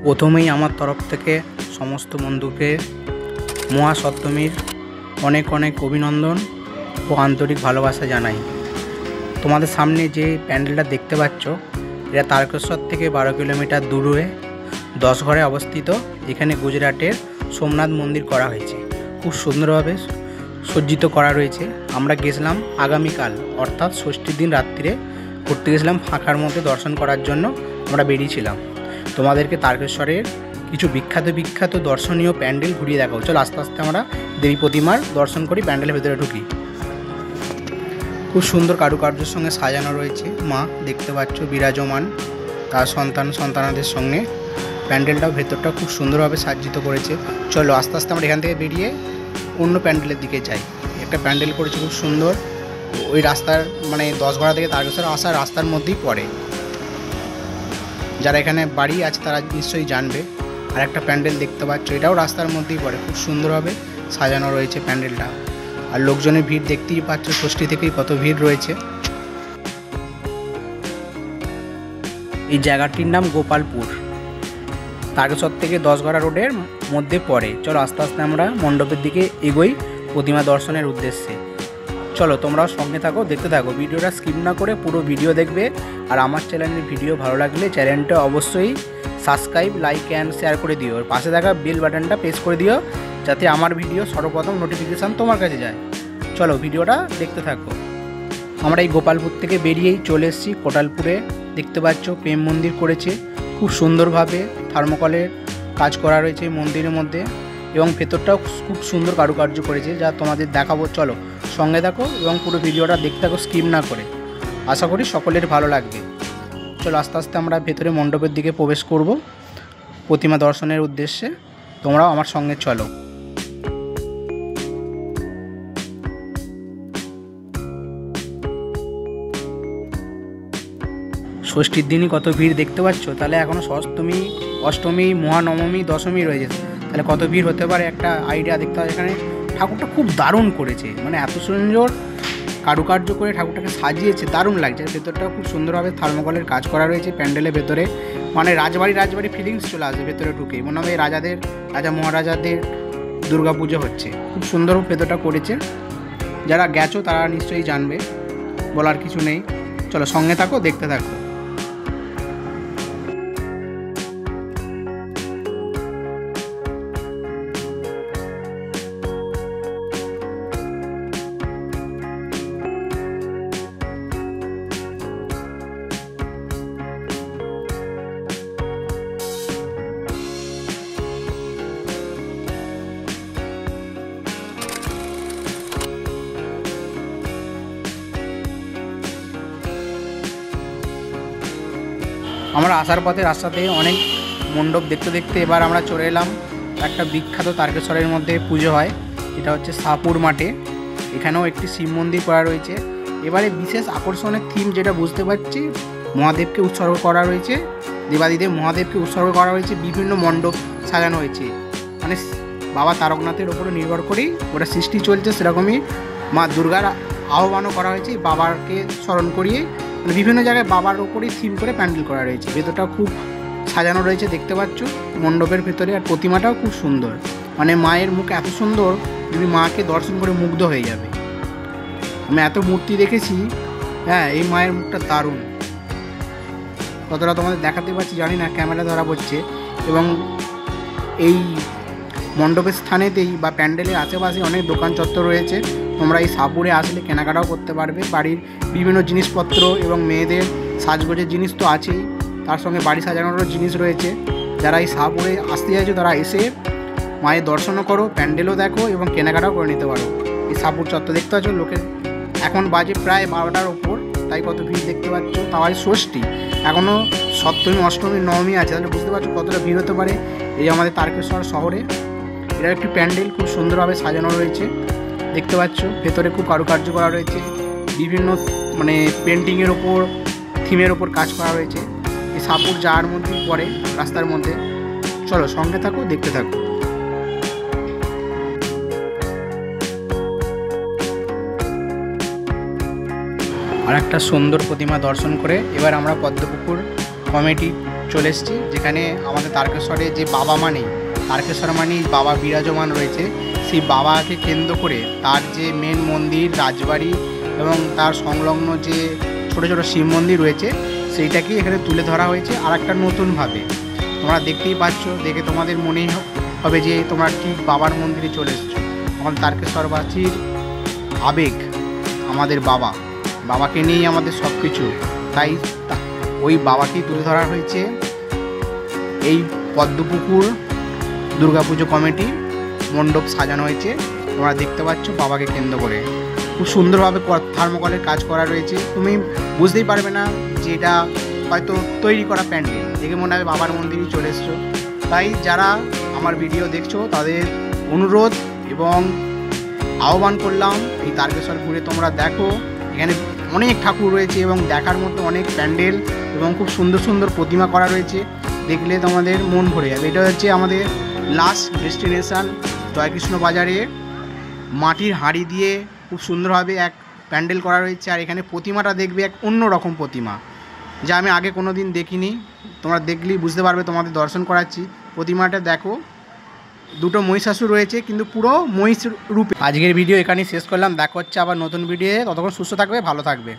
প্রথমেই আমার তরফ থেকে সমস্ত বন্ধুকে মহাসপ্তমীর অনেক অনেক অভিনন্দন ও আন্তরিক ভালোবাসা জানাই। তোমাদের সামনে যে প্যান্ডেলটা দেখতে পাচ্ছ, এটা তারকেশ্বর থেকে 12 কিলোমিটার দূরে 10 ঘরে অবস্থিত। এখানে গুজরাটের সোমনাথ মন্দির করা হয়েছে, খুব সুন্দরভাবে সজ্জিত করা রয়েছে। আমরা গেছিলাম আগামীকাল অর্থাৎ ষষ্ঠীর দিন রাত্রিরে ঘুরতে গেছিলাম, ফাঁকার মধ্যে দর্শন করার জন্য আমরা বেরিয়েছিলাম। তোমাদেরকে তারকেশ্বরের কিছু বিখ্যাত দর্শনীয় প্যান্ডেল ঘুরিয়ে দেখাবো। চলো আস্তে আস্তে আমরা দেবী প্রতিমার দর্শন করি, প্যান্ডেলের ভেতরে ঢুকি। খুব সুন্দর কারুকার্যের সঙ্গে সাজানো রয়েছে। মা দেখতে পাচ্ছ বিরাজমান তার সন্তানদের সঙ্গে। প্যান্ডেলটাও ভেতরটা খুব সুন্দরভাবে সজ্জিত করেছে। চলো আস্তে আস্তে আমরা এখান থেকে বেরিয়ে অন্য প্যান্ডেলের দিকে যাই। একটা প্যান্ডেল করেছে খুব সুন্দর, ওই রাস্তার 10 ঘোড়া থেকে তারকেশ্বর আসার রাস্তার মধ্যেই পড়ে। যারা এখানে বাড়ি আছে তারা নিশ্চয়ই জানবে। আর একটা প্যান্ডেল দেখতে পাচ্ছ, এটাও রাস্তার মধ্যেই পড়ে, খুব সুন্দরভাবে সাজানো রয়েছে প্যান্ডেলটা। আর লোকজনের ভিড় দেখতেই পাচ্ছ, ষষ্ঠী থেকেই কত ভিড় রয়েছে। এই জায়গাটির নাম গোপালপুর, তারকেশ্বর থেকে 10 ঘোড়া রোডের মধ্যে পড়ে। চলো আস্তে আস্তে আমরা মণ্ডপের দিকে এগোই প্রতিমা দর্শনের উদ্দেশ্যে। চলো তোমরাও সঙ্গে থাকো, দেখতে থাকো, ভিডিওটা স্কিপ না করে পুরো ভিডিও দেখবে। আর আমার চ্যানেলের ভিডিও ভালো লাগলে চ্যানেলটা অবশ্যই সাবস্ক্রাইব, লাইক অ্যান্ড শেয়ার করে দিও। আর পাশে থাকা বেল বাটনটা প্রেস করে দিও, যাতে আমার ভিডিও সর্বপ্রথম নোটিফিকেশান তোমার কাছে যায়। চলো ভিডিওটা দেখতে থাকো। আমরা এই গোপালপুর থেকে বেরিয়েই চলে এসেছি কোটালপুরে। দেখতে পাচ্ছ প্রেম মন্দির করেছে, খুব সুন্দরভাবে থার্মোকলের কাজ করা রয়েছে মন্দিরের মধ্যে, এবং ভেতরটাও খুব সুন্দর কারুকার্য করেছে, যা তোমাদের দেখাবো। চলো সঙ্গে থাকো এবং পুরো ভিডিওটা দেখতে থাকো স্কিপ না করে। আশা করি সকলের ভালো লাগবে। চলো আস্তে আস্তে আমরা ভেতরে মণ্ডপের দিকে প্রবেশ করব প্রতিমা দর্শনের উদ্দেশ্যে। তোমরাও আমার সঙ্গে চলো। ষষ্ঠীর দিনই কত ভিড় দেখতে পাচ্ছ, তাহলে এখনও সপ্তমী, অষ্টমী, মহানবমী, দশমী রয়েছে, তাহলে কত ভিড় হতে পারে একটা আইডিয়া দেখতে হয়। এখানে ঠাকুরটা খুব দারুণ করেছে, এত সুন্দর কারুকার্য করে ঠাকুরটাকে সাজিয়েছে, দারুণ লাগছে। ভেতরটা খুব সুন্দরভাবে থার্মোকলের কাজ করা রয়েছে প্যান্ডেলের ভেতরে, রাজবাড়ি ফিলিংস চলে আসে ভেতরে ঢুকে, মনে হয় রাজা মহারাজাদের দুর্গা পুজো হচ্ছে। খুব সুন্দর ভেতরটা করেছে, যারা গেছো তারা নিশ্চয়ই জানবে, বলার কিছু নেই। চলো সঙ্গে থাকো, দেখতে থাকো। আমরা আসার পথে রাস্তাতে অনেক মণ্ডপ দেখতে দেখতে এবার আমরা চলে এলাম একটা বিখ্যাত তারকেশ্বরের মধ্যে পুজো হয়, এটা হচ্ছে সাপুর মাঠে। এখানেও একটি শিব মন্দির করা রয়েছে। এবারে বিশেষ আকর্ষণের থিম যেটা বুঝতে পারছি, মহাদেবকে উৎসর্গ করা রয়েছে, দেবাদিদেব মহাদেবকে উৎসর্গ করা হয়েছে, বিভিন্ন মণ্ডপ সাজানো হয়েছে। বাবা তারকনাথের ওপরে নির্ভর করেই ওটা সৃষ্টি চলছে, সেরকমই মা দুর্গার আহ্বানও করা হয়েছে বাবাকে স্মরণ করিয়ে। বিভিন্ন জায়গায় বাবার ওপরেই থিম করে প্যান্ডেল করা রয়েছে। ভেতরটা খুব সাজানো রয়েছে দেখতে পাচ্ছ মণ্ডপের ভেতরে। আর প্রতিমাটাও খুব সুন্দর, মায়ের মুখ এত সুন্দর, তুমি মাকে দর্শন করে মুগ্ধ হয়ে যাবে। আমি এত মূর্তি দেখেছি, এই মায়ের মুখটা দারুণ। কতটা তোমাদের দেখাতে পারছি জানি না, ক্যামেরা ধরা পড়ছে। এবং এই মণ্ডপের স্থানেতেই বা প্যান্ডেলের আশেপাশে অনেক দোকান চত্বর রয়েছে। তোমরা এই সাপুরে আসলে কেনাকাটাও করতে পারবে, বাড়ির বিভিন্ন জিনিসপত্র এবং মেয়েদের সাজগোজের জিনিস তো আছেই, তার সঙ্গে বাড়ি সাজানোরও জিনিস রয়েছে। যারা এই সাপুরে আসতে চাইছো তারা এসে মায়ের দর্শনও করো, প্যান্ডেলও দেখো এবং কেনাকাটাও করে নিতে পারো। এই সাপুর চত্বর দেখতে পাচ্ছ, লোকের এখন বাজে প্রায় 12টার ওপর, তাই কত ভিড় দেখতে পাচ্ছ। তাই ষষ্ঠী, এখনও সপ্তমী, অষ্টমী, নবমী আছে, তাহলে বুঝতে পারছো কতটা ভিড় হতে পারে এই আমাদের তারকেশ্বর শহরে। এটা একটি প্যান্ডেল খুব সুন্দরভাবে সাজানো রয়েছে দেখতে পাচ্ছ। ভেতরে খুব কারুকার্য করা রয়েছে, বিভিন্ন পেন্টিংয়ের ওপর, থিমের ওপর কাজ করা রয়েছে। এই সাপুর যাওয়ার মধ্যেই পড়ে রাস্তার মধ্যে। চলো সঙ্গে থাকো, দেখতে থাকো। আর একটা সুন্দর প্রতিমা দর্শন করে এবার আমরা পদ্মপুকুর কমিটি চলে এসেছি, যেখানে আমাদের তারকেশ্বরে যে বাবা মানেই তারকেশ্বর মানেই বাবা বিরাজমান রয়েছে। সেই বাবাকে কেন্দ্র করে তার যে মেন মন্দির, রাজবাড়ি এবং তার সংলগ্ন যে ছোটো ছোটো শিব মন্দির রয়েছে সেইটাকেই এখানে তুলে ধরা হয়েছে আর একটা নতুনভাবে। তোমরা দেখতেই পাচ্ছ, দেখে তোমাদের মনেই হবে যে তোমরা ঠিক বাবার মন্দিরে চলে এসেছো। আমাদের তারকেশ্বরবাসীর আবেগ আমাদের বাবাকে নিয়েই আমাদের সব কিছু, তাই ওই বাবাকেই তুলে ধরা হয়েছে এই পদ্মপুকুর দুর্গাপুজো কমিটি মণ্ডপ সাজানো হয়েছে। তোমরা দেখতে পাচ্ছ বাবাকে কেন্দ্র করে খুব সুন্দরভাবে থার্মোকলের কাজ করা রয়েছে। তুমি বুঝতেই পারবে না যে এটা হয়তো তৈরি করা প্যান্ডেল, দেখে মনে হবে বাবার মন্দিরই চলে এসছো। তাই যারা আমার ভিডিও দেখছো তাদের অনুরোধ এবং আহ্বান করলাম এই তারকেশ্বর ঘুরে তোমরা দেখো। এখানে অনেক ঠাকুর রয়েছে এবং দেখার মতো অনেক প্যান্ডেল এবং খুব সুন্দর সুন্দর প্রতিমা করা রয়েছে, দেখলে তোমাদের মন ভরে যাবে। এটা হচ্ছে আমাদের লাস্ট ডেস্টিনেশান জয়কৃষ্ণ বাজারে। মাটির হাঁড়ি দিয়ে খুব সুন্দরভাবে এক প্যান্ডেল করা রয়েছে, আর এখানে প্রতিমাটা দেখবে এক অন্য রকম প্রতিমা, যা আমি আগে কোনো দিন দেখিনি। তোমরা দেখলেই বুঝতে পারবে, তোমাদের দর্শন করাচ্ছি। প্রতিমাটা দেখো, দুটো মহিষাসুর রয়েছে কিন্তু পুরো মহিষ রূপে। আজকের ভিডিও এখানেই শেষ করলাম, দেখা হচ্ছে আবার নতুন ভিডিও। ততক্ষণ সুস্থ থাকবে, ভালো থাকবে।